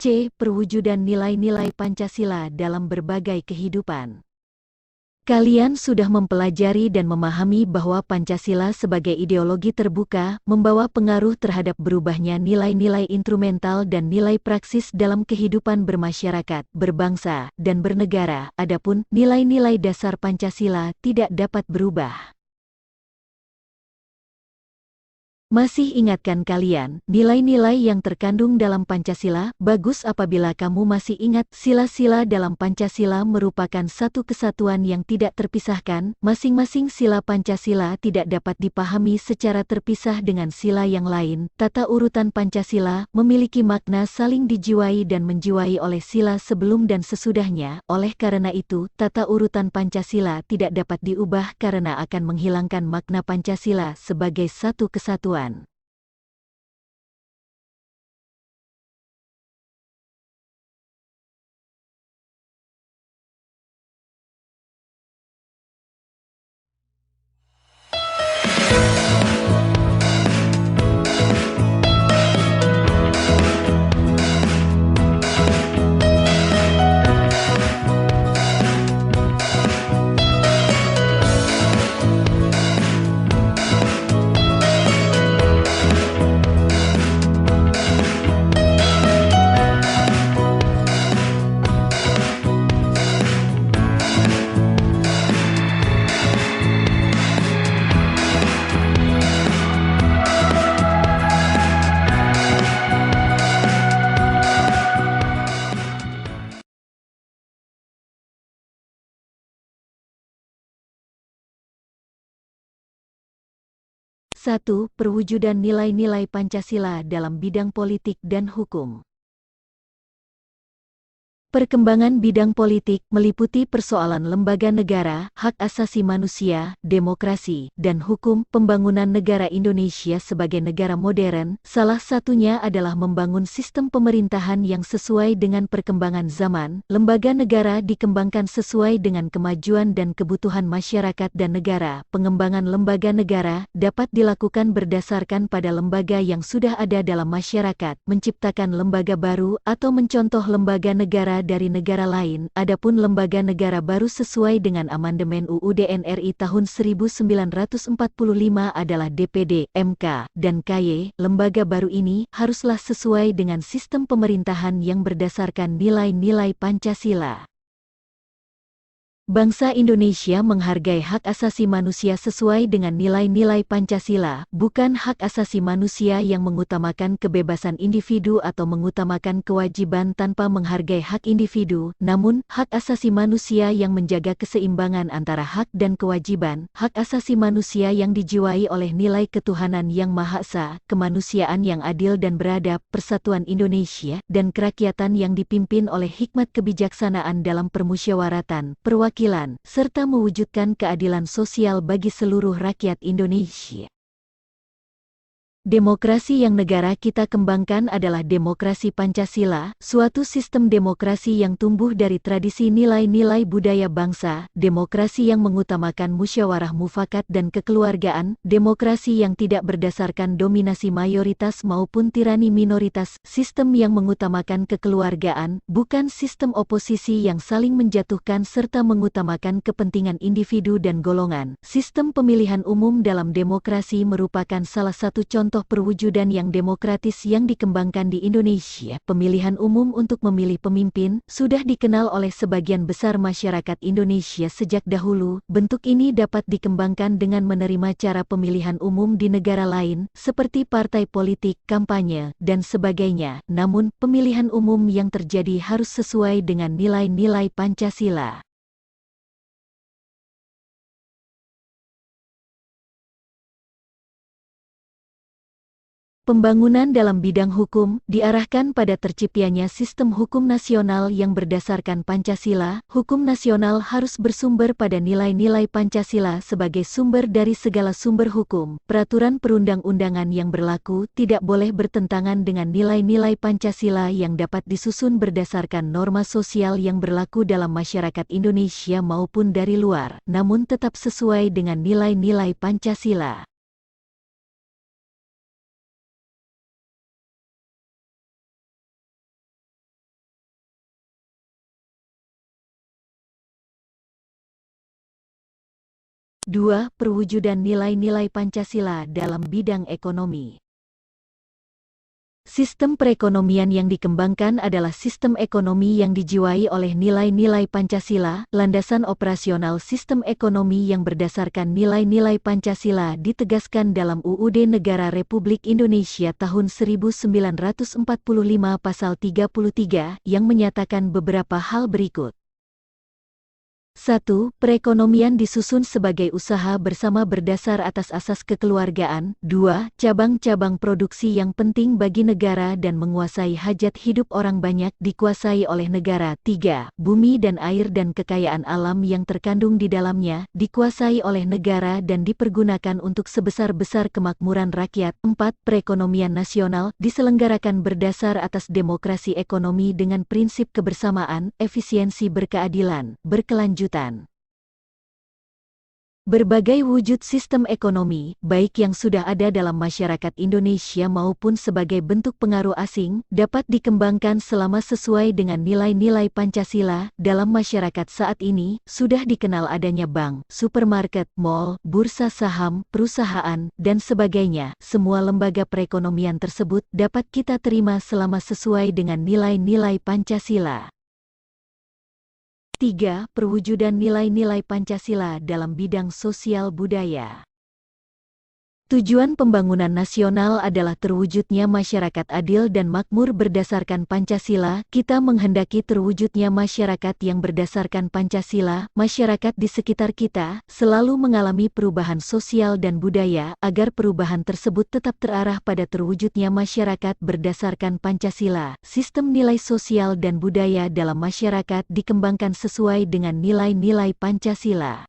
C. Perwujudan nilai-nilai Pancasila dalam berbagai kehidupan. Kalian sudah mempelajari dan memahami bahwa Pancasila sebagai ideologi terbuka membawa pengaruh terhadap berubahnya nilai-nilai instrumental dan nilai praksis dalam kehidupan bermasyarakat, berbangsa, dan bernegara. Adapun nilai-nilai dasar Pancasila tidak dapat berubah. Masih ingatkah kalian nilai-nilai yang terkandung dalam Pancasila? Bagus apabila kamu masih ingat, sila-sila dalam Pancasila merupakan satu kesatuan yang tidak terpisahkan. Masing-masing sila Pancasila tidak dapat dipahami secara terpisah dengan sila yang lain. Tata urutan Pancasila memiliki makna saling dijiwai dan menjiwai oleh sila sebelum dan sesudahnya. Oleh karena itu, tata urutan Pancasila tidak dapat diubah karena akan menghilangkan makna Pancasila sebagai satu kesatuan. Satu, perwujudan nilai-nilai Pancasila dalam bidang politik dan hukum. Perkembangan bidang politik meliputi persoalan lembaga negara, hak asasi manusia, demokrasi, dan hukum. Pembangunan negara Indonesia sebagai negara modern, salah satunya adalah membangun sistem pemerintahan yang sesuai dengan perkembangan zaman. Lembaga negara dikembangkan sesuai dengan kemajuan dan kebutuhan masyarakat dan negara. Pengembangan lembaga negara dapat dilakukan berdasarkan pada lembaga yang sudah ada dalam masyarakat, menciptakan lembaga baru, atau mencontoh lembaga negara dari negara lain. Adapun lembaga negara baru sesuai dengan amandemen UUD NRI tahun 1945 adalah DPD, MK, dan KY. Lembaga baru ini haruslah sesuai dengan sistem pemerintahan yang berdasarkan nilai-nilai Pancasila. Bangsa Indonesia menghargai hak asasi manusia sesuai dengan nilai-nilai Pancasila, bukan hak asasi manusia yang mengutamakan kebebasan individu atau mengutamakan kewajiban tanpa menghargai hak individu, namun hak asasi manusia yang menjaga keseimbangan antara hak dan kewajiban, hak asasi manusia yang dijiwai oleh nilai ketuhanan yang Maha Esa, kemanusiaan yang adil dan beradab, persatuan Indonesia, dan kerakyatan yang dipimpin oleh hikmat kebijaksanaan dalam permusyawaratan, perwakilan, serta mewujudkan keadilan sosial bagi seluruh rakyat Indonesia. Demokrasi yang negara kita kembangkan adalah demokrasi Pancasila, suatu sistem demokrasi yang tumbuh dari tradisi nilai-nilai budaya bangsa, demokrasi yang mengutamakan musyawarah mufakat dan kekeluargaan, demokrasi yang tidak berdasarkan dominasi mayoritas maupun tirani minoritas, sistem yang mengutamakan kekeluargaan, bukan sistem oposisi yang saling menjatuhkan serta mengutamakan kepentingan individu dan golongan. Sistem pemilihan umum dalam demokrasi merupakan salah satu contoh perwujudan yang demokratis yang dikembangkan di Indonesia. Pemilihan umum untuk memilih pemimpin sudah dikenal oleh sebagian besar masyarakat Indonesia sejak dahulu. Bentuk ini dapat dikembangkan dengan menerima cara pemilihan umum di negara lain, seperti partai politik, kampanye, dan sebagainya. Namun, pemilihan umum yang terjadi harus sesuai dengan nilai-nilai Pancasila. Pembangunan dalam bidang hukum diarahkan pada terciptanya sistem hukum nasional yang berdasarkan Pancasila. Hukum nasional harus bersumber pada nilai-nilai Pancasila sebagai sumber dari segala sumber hukum. Peraturan perundang-undangan yang berlaku tidak boleh bertentangan dengan nilai-nilai Pancasila yang dapat disusun berdasarkan norma sosial yang berlaku dalam masyarakat Indonesia maupun dari luar, namun tetap sesuai dengan nilai-nilai Pancasila. 2. Perwujudan nilai-nilai Pancasila dalam bidang ekonomi. Sistem perekonomian yang dikembangkan adalah sistem ekonomi yang dijiwai oleh nilai-nilai Pancasila. Landasan operasional sistem ekonomi yang berdasarkan nilai-nilai Pancasila ditegaskan dalam UUD Negara Republik Indonesia tahun 1945 pasal 33 yang menyatakan beberapa hal berikut. 1. Perekonomian disusun sebagai usaha bersama berdasar atas asas kekeluargaan. 2. Cabang-cabang produksi yang penting bagi negara dan menguasai hajat hidup orang banyak dikuasai oleh negara. 3. Bumi dan air dan kekayaan alam yang terkandung di dalamnya dikuasai oleh negara dan dipergunakan untuk sebesar-besar kemakmuran rakyat. 4. Perekonomian nasional diselenggarakan berdasar atas demokrasi ekonomi dengan prinsip kebersamaan, efisiensi berkeadilan, berkelanjutan. Berbagai wujud sistem ekonomi, baik yang sudah ada dalam masyarakat Indonesia maupun sebagai bentuk pengaruh asing, dapat dikembangkan selama sesuai dengan nilai-nilai Pancasila. Dalam masyarakat saat ini, sudah dikenal adanya bank, supermarket, mal, bursa saham, perusahaan, dan sebagainya. Semua lembaga perekonomian tersebut dapat kita terima selama sesuai dengan nilai-nilai Pancasila. 3. Perwujudan nilai-nilai Pancasila dalam bidang sosial budaya. Tujuan pembangunan nasional adalah terwujudnya masyarakat adil dan makmur berdasarkan Pancasila. Kita menghendaki terwujudnya masyarakat yang berdasarkan Pancasila. Masyarakat di sekitar kita selalu mengalami perubahan sosial dan budaya, agar perubahan tersebut tetap terarah pada terwujudnya masyarakat berdasarkan Pancasila. Sistem nilai sosial dan budaya dalam masyarakat dikembangkan sesuai dengan nilai-nilai Pancasila.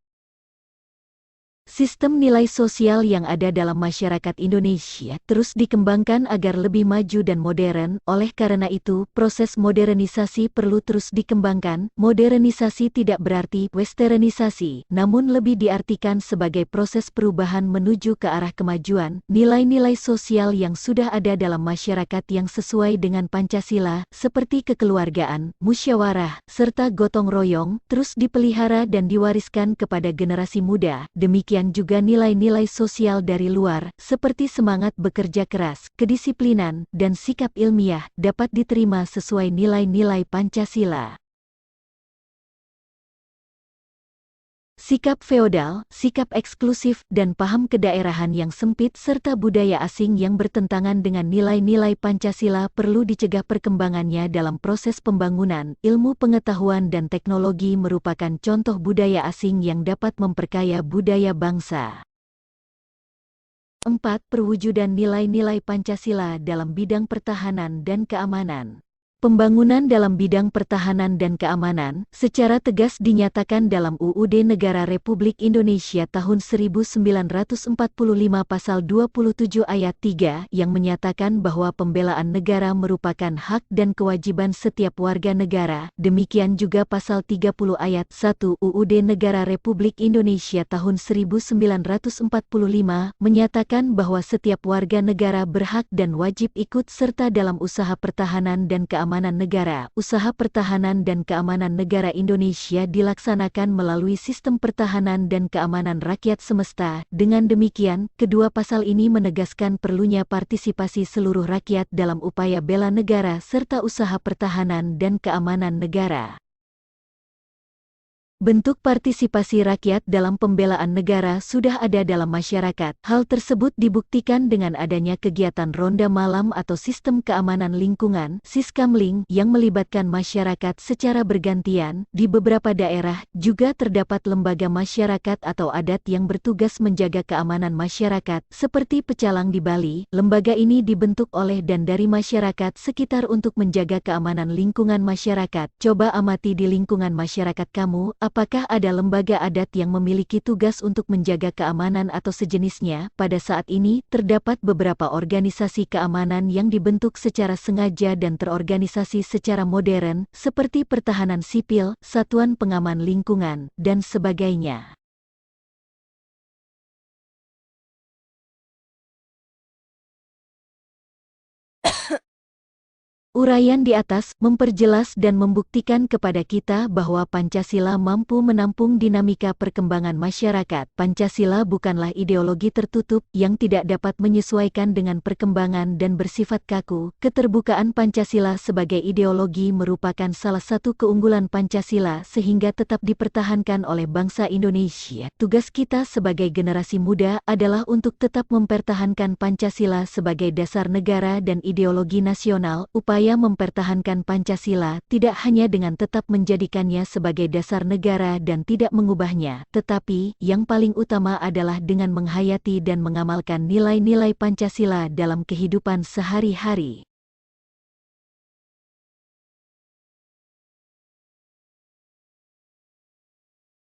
Sistem nilai sosial yang ada dalam masyarakat Indonesia terus dikembangkan agar lebih maju dan modern. Oleh karena itu, proses modernisasi perlu terus dikembangkan. Modernisasi tidak berarti westernisasi, namun lebih diartikan sebagai proses perubahan menuju ke arah kemajuan. Nilai-nilai sosial yang sudah ada dalam masyarakat yang sesuai dengan Pancasila, seperti kekeluargaan, musyawarah, serta gotong royong, terus dipelihara dan diwariskan kepada generasi muda. Demikian juga nilai-nilai sosial dari luar, seperti semangat bekerja keras, kedisiplinan, dan sikap ilmiah, dapat diterima sesuai nilai-nilai Pancasila. Sikap feodal, sikap eksklusif, dan paham kedaerahan yang sempit serta budaya asing yang bertentangan dengan nilai-nilai Pancasila perlu dicegah perkembangannya dalam proses pembangunan. Ilmu pengetahuan dan teknologi merupakan contoh budaya asing yang dapat memperkaya budaya bangsa. 4. Perwujudan nilai-nilai Pancasila dalam bidang pertahanan dan keamanan. Pembangunan dalam bidang pertahanan dan keamanan secara tegas dinyatakan dalam UUD Negara Republik Indonesia tahun 1945 pasal 27 ayat 3 yang menyatakan bahwa pembelaan negara merupakan hak dan kewajiban setiap warga negara. Demikian juga pasal 30 ayat 1 UUD Negara Republik Indonesia tahun 1945 menyatakan bahwa setiap warga negara berhak dan wajib ikut serta dalam usaha pertahanan dan keamanan negara. Usaha pertahanan dan keamanan negara Indonesia dilaksanakan melalui sistem pertahanan dan keamanan rakyat semesta. Dengan demikian, kedua pasal ini menegaskan perlunya partisipasi seluruh rakyat dalam upaya bela negara serta usaha pertahanan dan keamanan negara. Bentuk partisipasi rakyat dalam pembelaan negara sudah ada dalam masyarakat. Hal tersebut dibuktikan dengan adanya kegiatan ronda malam atau sistem keamanan lingkungan (Siskamling) yang melibatkan masyarakat secara bergantian. Di beberapa daerah juga terdapat lembaga masyarakat atau adat yang bertugas menjaga keamanan masyarakat, seperti Pecalang di Bali. Lembaga ini dibentuk oleh dan dari masyarakat sekitar untuk menjaga keamanan lingkungan masyarakat. Coba amati di lingkungan masyarakat kamu, apakah ada lembaga adat yang memiliki tugas untuk menjaga keamanan atau sejenisnya? Pada saat ini, terdapat beberapa organisasi keamanan yang dibentuk secara sengaja dan terorganisasi secara modern, seperti pertahanan sipil, satuan pengaman lingkungan, dan sebagainya. Uraian di atas memperjelas dan membuktikan kepada kita bahwa Pancasila mampu menampung dinamika perkembangan masyarakat. Pancasila bukanlah ideologi tertutup yang tidak dapat menyesuaikan dengan perkembangan dan bersifat kaku. Keterbukaan Pancasila sebagai ideologi merupakan salah satu keunggulan Pancasila sehingga tetap dipertahankan oleh bangsa Indonesia. Tugas kita sebagai generasi muda adalah untuk tetap mempertahankan Pancasila sebagai dasar negara dan ideologi nasional. Upaya mempertahankan Pancasila tidak hanya dengan tetap menjadikannya sebagai dasar negara dan tidak mengubahnya, tetapi yang paling utama adalah dengan menghayati dan mengamalkan nilai-nilai Pancasila dalam kehidupan sehari-hari.